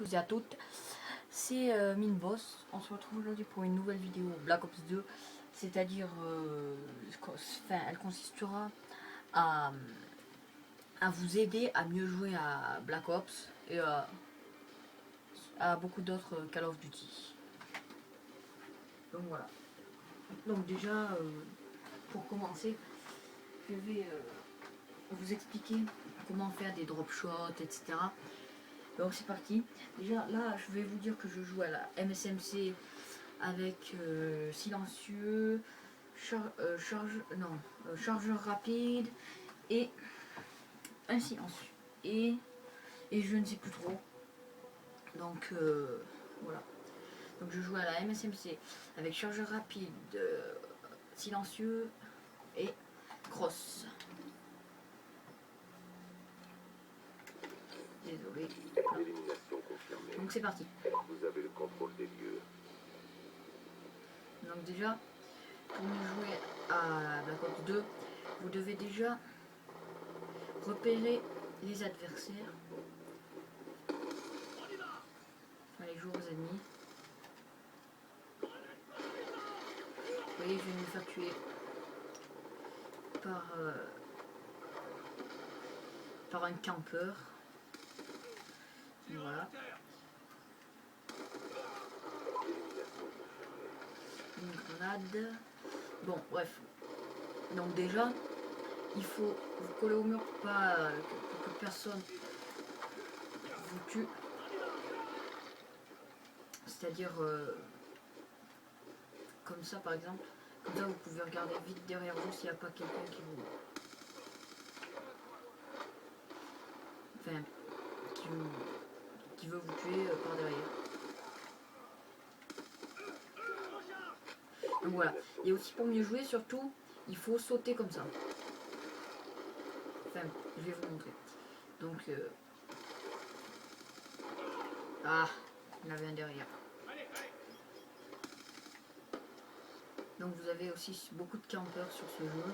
tous et à toutes, c'est Minboss. On se retrouve aujourd'hui pour une nouvelle vidéo Black Ops 2, c'est-à-dire, elle consistera à, vous aider à mieux jouer à Black Ops et à beaucoup d'autres Call of Duty. Donc voilà. Donc déjà, pour commencer, je vais vous expliquer comment faire des drop shots, etc. Donc c'est parti. Déjà là, je vais vous dire que je joue à la MSMC avec silencieux, chargeur rapide et un silencieux. Et je ne sais plus trop. Donc voilà. Donc je joue à la MSMC avec chargeur rapide, silencieux et cross. Désolé. Élimination confirmée. Donc c'est parti. Vous avez le contrôle des lieux. Donc déjà, pour jouer à Black Ops 2, vous devez déjà repérer les adversaires, les joueurs ennemis. Vous voyez, je vais me faire tuer par un campeur. Voilà. Une grenade. Bon, bref. Donc déjà, il faut vous coller au mur pour pas que personne vous tue. C'est-à-dire comme ça par exemple. Comme ça vous pouvez regarder vite derrière vous s'il n'y a pas quelqu'un qui veut vous tuer par derrière. Donc voilà. Et aussi pour mieux jouer, surtout, il faut sauter comme ça. Enfin, je vais vous montrer. Donc, ah, il y en avait un derrière. Donc vous avez aussi beaucoup de campeurs sur ce jeu,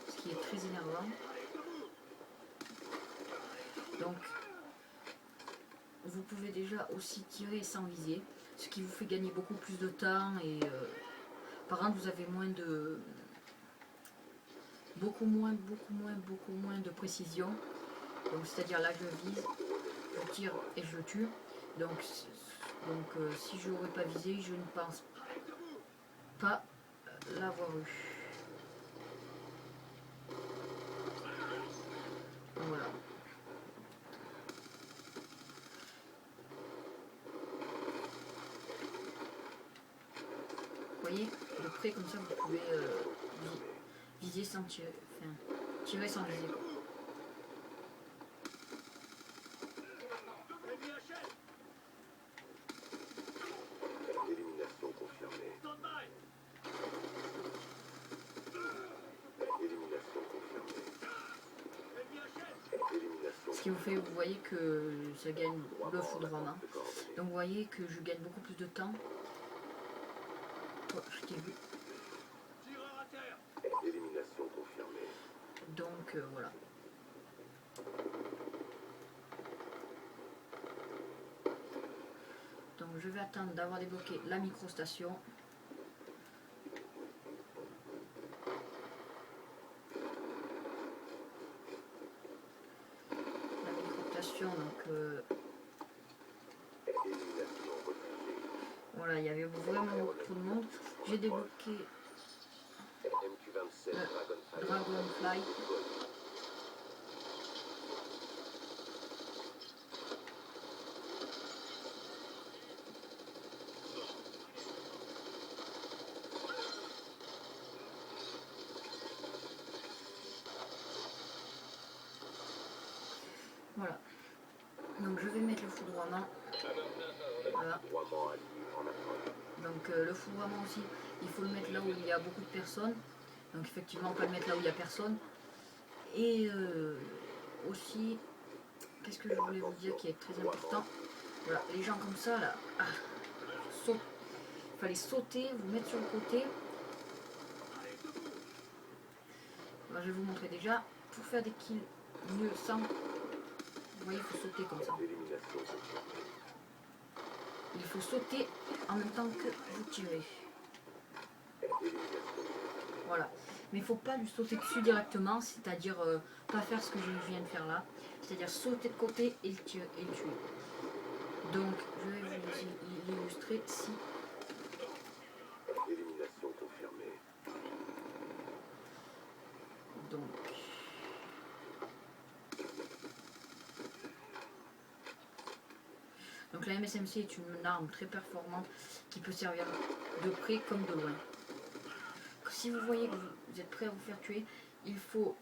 ce qui est très énervant. Donc, vous pouvez déjà aussi tirer sans viser, ce qui vous fait gagner beaucoup plus de temps et par contre vous avez beaucoup moins de précision. Donc c'est-à-dire là je vise, je tire et je tue. Donc si je n'aurais pas visé, je ne pense pas l'avoir eu. Voilà. Vous voyez, de près comme ça vous pouvez viser sans tirer, enfin tirer sans viser. Élimination confirmée. Élimination confirmée. Élimination. Ce qui vous fait, vous voyez que ça gagne le foudroiement. Donc vous voyez que je gagne beaucoup plus de temps. Oh, je t'ai vu. Élimination confirmée. Donc voilà. Donc je vais attendre d'avoir débloqué la microstation. La microstation, donc voilà, il y avait vraiment trop de monde. J'ai débloqué MQ-27 Dragonfly. Voilà. Donc je vais mettre le foudroiement. Voilà. Donc le foudroiement aussi, il faut le mettre là où il y a beaucoup de personnes. Donc effectivement, pas le mettre là où il n'y a personne. Et aussi, qu'est-ce que je voulais vous dire qui est très important. Voilà, les gens comme ça là, il fallait sauter, vous mettre sur le côté. Alors, je vais vous montrer déjà, pour faire des kills mieux sans, vous voyez, il faut sauter comme ça. il faut sauter en même temps que vous tirez. Voilà. Mais il ne faut pas lui sauter dessus directement, c'est-à-dire pas faire ce que je viens de faire là. C'est-à-dire sauter de côté et le tuer. Donc, je vais vous l'illustrer si... Élimination confirmée. Donc la MSMC est une arme très performante qui peut servir de près comme de loin. Si vous voyez que vous êtes prêt à vous faire tuer, il faut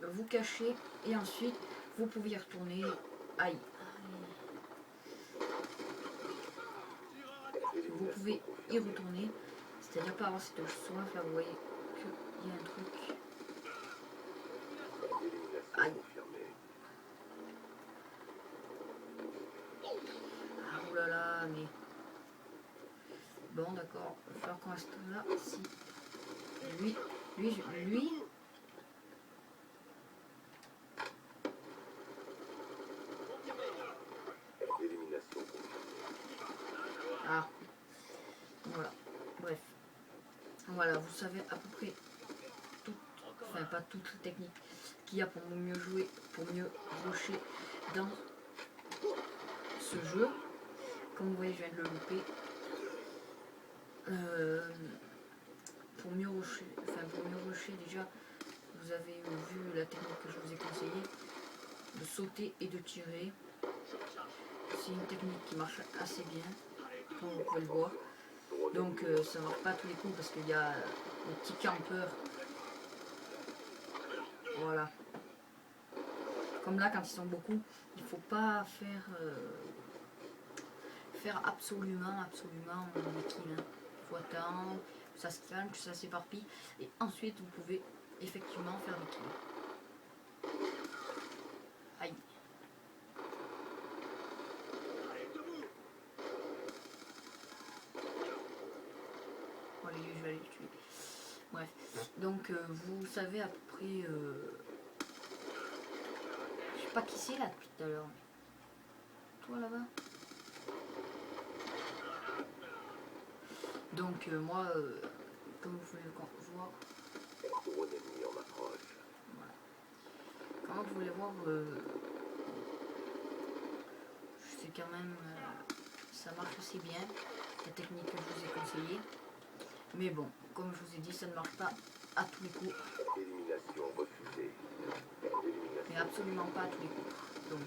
vous cacher et ensuite vous pouvez y retourner. Aïe. Vous pouvez y retourner, c'est-à-dire pas avoir cette soif là, vous voyez qu'il y a un truc. Aïe. Ah oulala, mais... Bon d'accord, il va falloir qu'on reste là. Si. Lui. Ah. Voilà. Bref. Voilà, vous savez à peu près toutes, enfin pas toutes les techniques qu'il y a pour mieux jouer, pour mieux rusher dans ce jeu. Comme vous voyez, je viens de le louper. Pour mieux rusher, déjà, vous avez vu la technique que je vous ai conseillée, de sauter et de tirer. C'est une technique qui marche assez bien, comme vous pouvez le voir. Donc ça ne marche pas à tous les coups parce qu'il y a des petits campeurs. Voilà. Comme là, quand ils sont beaucoup, il ne faut pas faire absolument des kills. Il faut attendre que ça se calme, que ça s'éparpille. Et ensuite, vous pouvez effectivement faire des kills. Aïe. Allez, je vais aller le tuer. Bref. Donc, vous savez à peu près... Je sais pas qui c'est là depuis tout à l'heure. Toi là-bas. Donc moi, comme vous pouvez le voir, voilà. Comme vous pouvez le voir, c'est quand même, ça marche assez bien, la technique que je vous ai conseillée. Mais bon, comme je vous ai dit, ça ne marche pas à tous les coups. Mais absolument pas à tous les coups. Donc,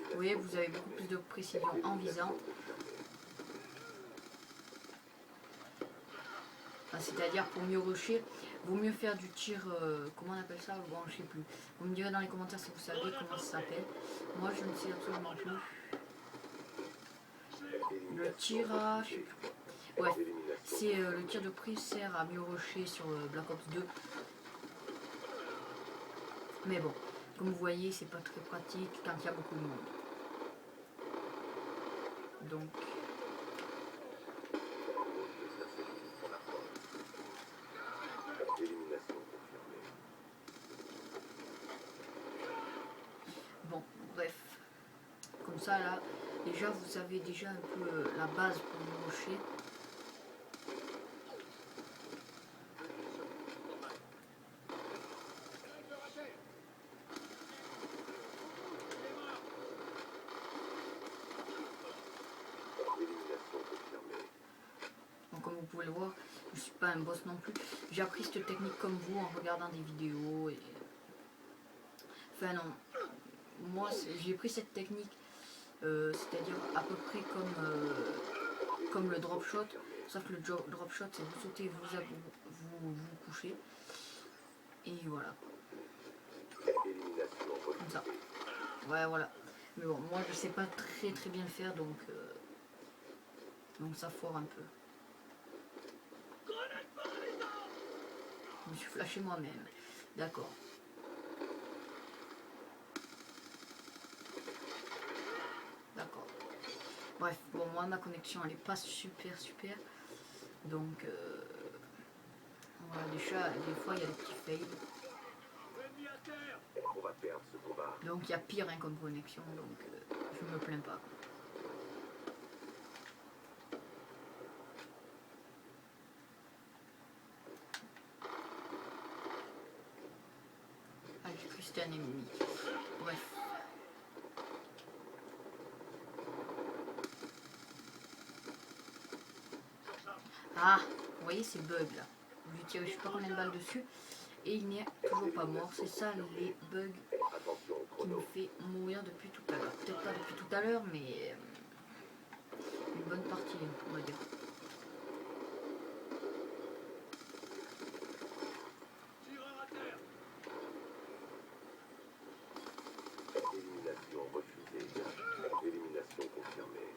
vous voyez, vous avez beaucoup plus de précision en visant. C'est-à-dire pour mieux rusher, vaut mieux faire du tir, comment on appelle ça? Bon, je sais plus. Vous me direz dans les commentaires si vous savez comment ça s'appelle. Moi, je ne sais absolument plus. Le tir à... je sais plus quoi. Ouais, c'est le tir de prise sert à mieux rusher sur Black Ops 2. Mais bon, comme vous voyez, c'est pas très pratique quand il y a beaucoup de monde. Donc... Bon, bref. Comme ça, là, déjà, vous avez déjà un peu la base pour le rusher. Donc, comme vous pouvez le voir, je ne suis pas un boss non plus. J'ai appris cette technique comme vous en regardant des vidéos. Et... Enfin non, moi j'ai pris cette technique, c'est-à-dire à peu près comme le drop shot, sauf que le drop shot c'est vous sautez, vous couchez, et voilà. Comme ça. Ouais, voilà. Mais bon, moi je sais pas très bien le faire, donc ça foire un peu. Je me suis flashé moi-même. D'accord. D'accord. Bref, bon, moi ma connexion elle est pas super. Donc, voilà, déjà, des fois il y a des petits fails. Donc il y a pire hein, comme connexion, donc je me plains pas. qu'un ennemi. Bref. Ah, vous voyez ces bugs là. Je lui tire je sais pas combien de balles dessus et il n'est toujours pas mort. C'est ça les bugs Attention au qui chrono. me fait mourir depuis tout à l'heure. Peut-être pas depuis tout à l'heure, mais une bonne partie, on va dire. Élimination refusée. Élimination confirmée.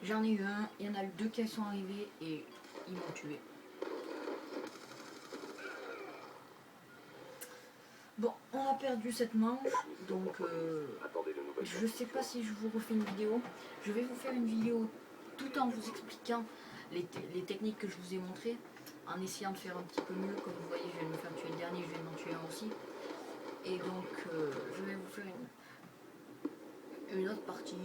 J'en ai eu un, il y en a eu deux qui sont arrivés et ils m'ont tué. Bon, on a perdu cette manche, donc Attendez de nouvelles je sais pas si je vous refais une vidéo. Je vais vous faire une vidéo tout en vous expliquant les techniques que je vous ai montrées, en essayant de faire un petit peu mieux. Comme vous voyez, je viens de me faire tuer le dernier, je viens d'en tuer un aussi. Et donc, je vais vous faire une autre partie.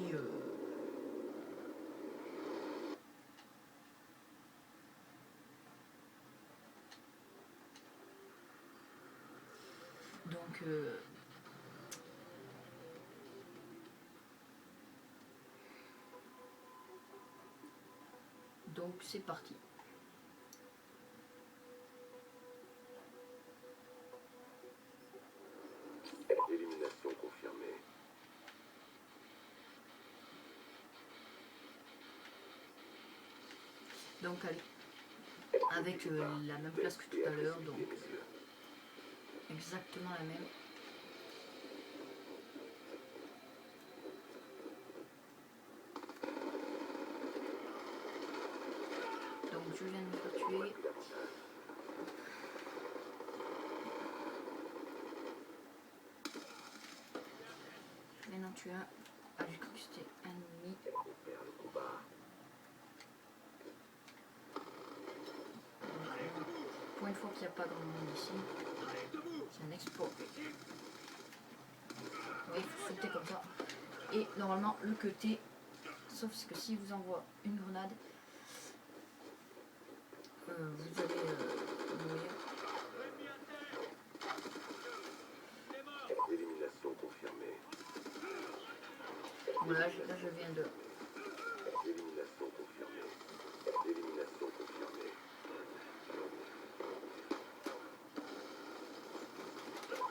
Donc c'est parti. Élimination confirmée. Donc avec la même place que tout à l'heure, donc exactement la même. Donc je viens de me faire tuer. Je viens d'en tuer un. Ah, j'ai cru que c'était un ennemi. Pour une fois qu'il n'y a pas grand monde ici, c'est un exploit. Oui, il faut sauter comme ça. Et normalement, le cutter, sauf que si vous envoie une grenade, vous allez mourir. Élimination confirmée. Voilà, là je viens de... Élimination confirmée. Élimination confirmée.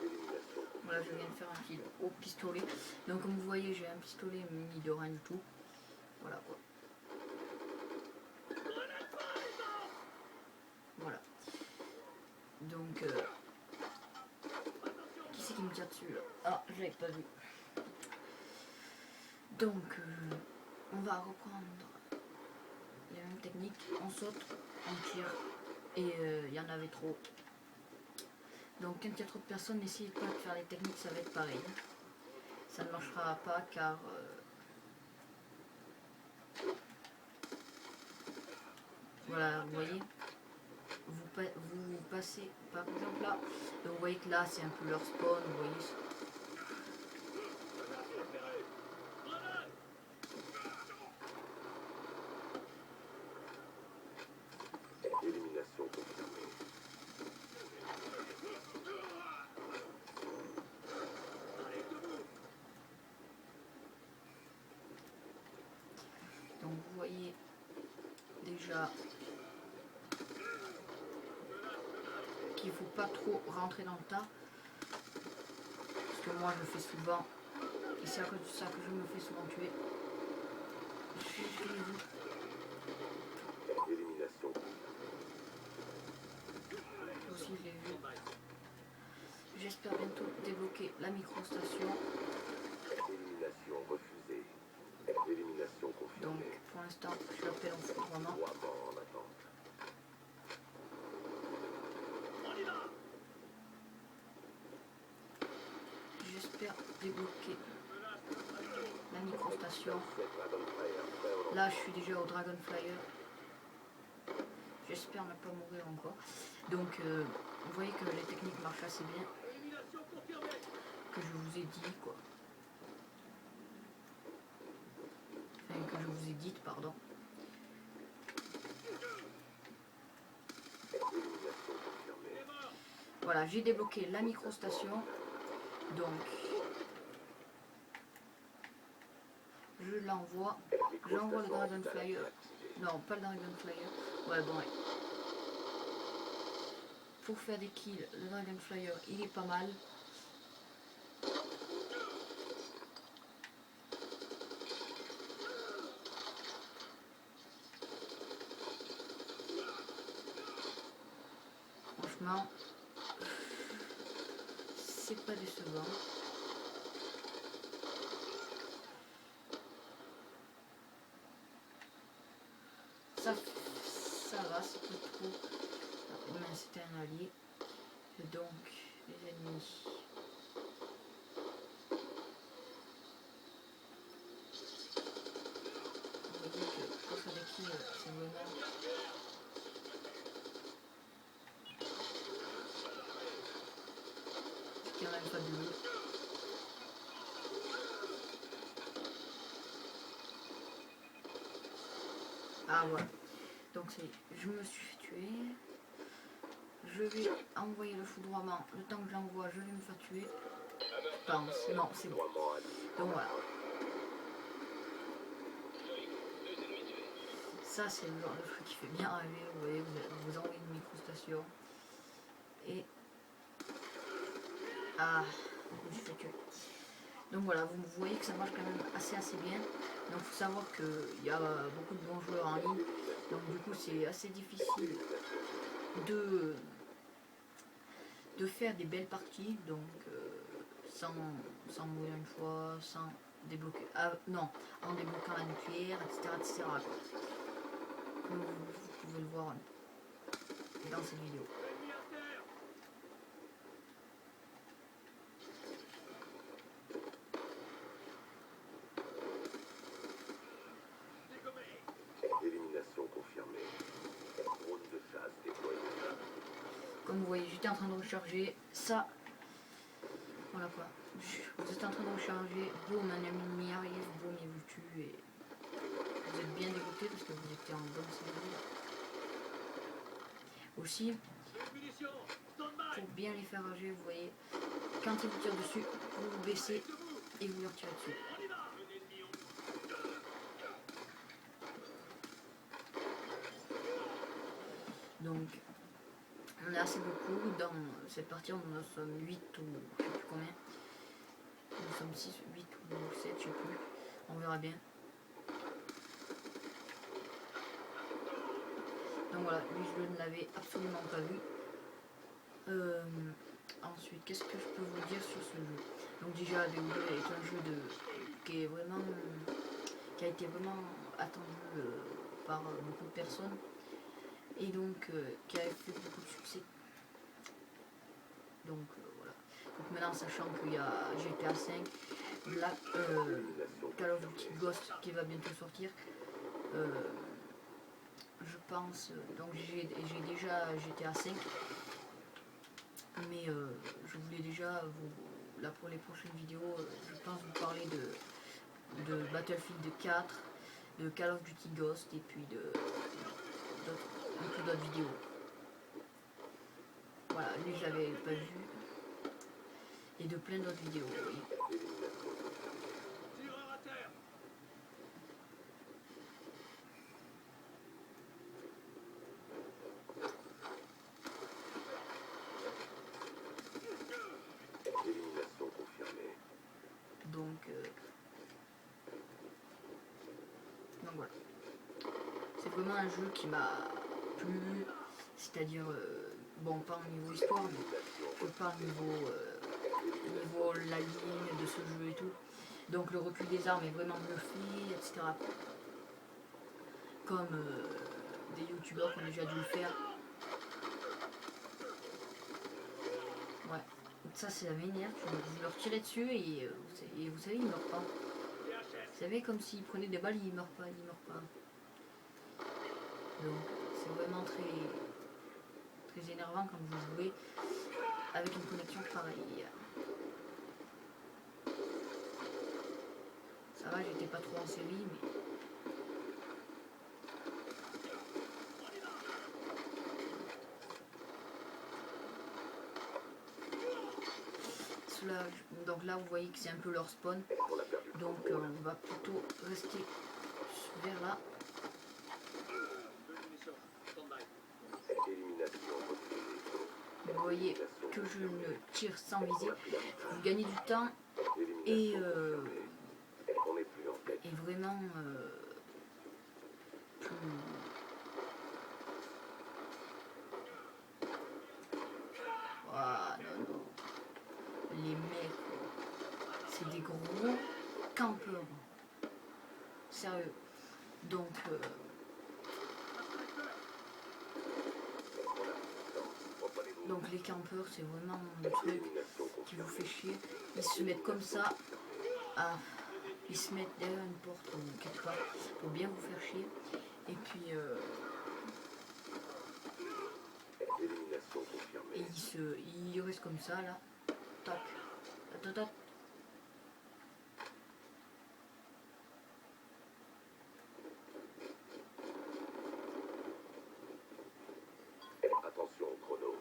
Élimination confirmée. Voilà, je viens de faire un kill au pistolet. Donc comme vous voyez, j'ai un pistolet muni de rien du tout. Voilà quoi. Voilà. Donc, qui c'est qui me tire dessus là? Ah, je l'avais pas vu. Donc, on va reprendre les mêmes techniques. On saute, on tire. Et il y en avait trop. Donc, quand il y a trop de personnes, n'essayez pas de faire les techniques, ça va être pareil. Ça ne marchera pas car... voilà, vous voyez, vous passez par exemple là, donc vous voyez que là c'est un peu leur spawn, vous voyez. Élimination confirmée. Donc vous voyez déjà qu'il ne faut pas trop rentrer dans le tas, parce que moi je le fais souvent, et c'est à cause de ça que je me fais souvent tuer. Élimination. Aussi je l'ai vu. J'espère bientôt débloquer la microstation. Élimination refusée. Élimination Donc confirmée. pour l'instant je l'appelle en foudroiement. 3 morts en attente. J'espère débloquer la microstation. Dragonfire. Là je suis déjà au Dragonflyer. J'espère ne pas mourir encore. Donc vous voyez que les techniques marchent assez bien. Que je vous ai dit quoi. Enfin que je vous ai dit, pardon. Élimination confirmée. Voilà, j'ai débloqué la microstation. Donc, je l'envoie. J'envoie le Dragon Flyer. Non, pas le Dragon Flyer. Ouais, bon, ouais. Pour faire des kills, le Dragon Flyer, il est pas mal. Franchement, c'est pas décevant. Ça va, c'est pas trop. Mais c'était un allié. Et donc, les ennemis. Vous voyez que pour faire des kills, c'est vraiment. C'est quand même fabuleux. Ah voilà. Donc c'est, je me suis fait tuer. Je vais envoyer le foudroiement. Le temps que je l'envoie, je vais me faire tuer. Je pense. Non, c'est bon. Donc voilà. Ça c'est le genre de truc qui fait bien rêver. Vous voyez, vous envoyez une microstation. Et... Ah, je me suis fait tuer. Donc voilà, vous voyez que ça marche quand même assez bien. Donc il faut savoir qu'il y a beaucoup de bons joueurs en ligne. Donc du coup c'est assez difficile de faire des belles parties. Donc sans mourir une fois, sans débloquer... Ah non, en débloquant la nucléaire, etc. Comme vous pouvez le voir dans cette vidéo. Élimination confirmée. Drone de chasse déployé. Comme vous voyez, j'étais en train de recharger ça. Voilà quoi. Vous êtes en train de recharger, boum, un ennemi arrive, boum, il vous tue et vous êtes bien dégoûté parce que vous étiez en bonne série. Aussi, pour bien les faire rager, vous voyez, quand ils vous tirent dessus, vous vous baissez et vous leur tirez dessus. Donc, on est assez beaucoup. Dans cette partie, on en sommes 8 ou je sais plus combien. Nous sommes 6, 8 ou 7, je sais plus. On verra bien. Donc voilà, lui je ne l'avais absolument pas vu. Ensuite, qu'est-ce que je peux vous dire sur ce jeu? Donc déjà, BO2 est un jeu qui a été vraiment attendu par beaucoup de personnes et donc qui a fait beaucoup de succès. Donc voilà. Donc maintenant, sachant qu'il y a GTA 5, Call of Duty Ghost qui va bientôt sortir, je pense, donc j'ai déjà GTA 5, mais je voulais déjà là pour les prochaines vidéos, je pense vous parler de Battlefield 4, de Call of Duty Ghost et puis un peu d'autres vidéos. Voilà, lui je l'avais pas vu et de plein d'autres vidéos. Oui. Élimination confirmée. Donc voilà. C'est vraiment un jeu qui m'a plu, c'est-à-dire, bon, pas au niveau histoire, mais je parle au niveau la ligne de ce jeu et tout. Donc le recul des armes est vraiment mieux fait, etc. Comme des youtubeurs qui ont déjà dû le faire. Ouais, ça c'est la manière, je leur tirais dessus et vous savez, ils meurent pas. Vous savez, comme s'ils prenaient des balles, ils meurent pas. Donc c'est vraiment très énervant quand vous jouez avec une connexion pareille. Ça va, j'étais pas trop en série, mais... Donc là vous voyez que c'est un peu leur spawn. On a perdu le Donc contrôle. on va plutôt rester vers là. Élimination refusée. Vous voyez que je ne tire sans viser. Vous gagnez du temps et, Élimination confirmée. On n'est plus en tête. et vraiment plus... Voilà, non. Les mecs, c'est des gros campeurs. Sérieux. Donc, donc les campeurs, c'est vraiment le truc qui vous fait chier. Ils se mettent comme ça, ils se mettent derrière une porte ou quelque part pour bien vous faire chier. Et puis, Élimination confirmée. et ils restent comme ça là. Tac, tac, tac. Attention au chrono.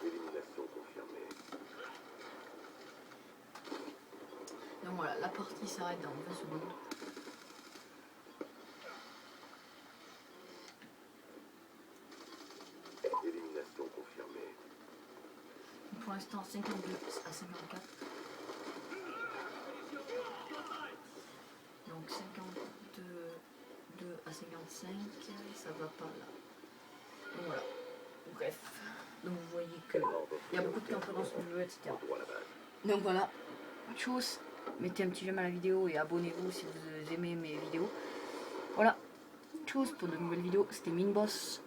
Élimination confirmée. Donc voilà, la partie s'arrête dans 20 secondes. Élimination confirmée. Pour l'instant, 52 à 54. Donc 52 à 55, ça va pas là. Donc voilà. Bref. Donc vous voyez que il y a beaucoup de campeurs dans ce jeu, etc. Retour à la base. Donc voilà. Tchuss. Mettez un petit j'aime à la vidéo et abonnez-vous si vous aimez mes vidéos. Voilà. Tchuss pour de nouvelles vidéos. C'était Minboss.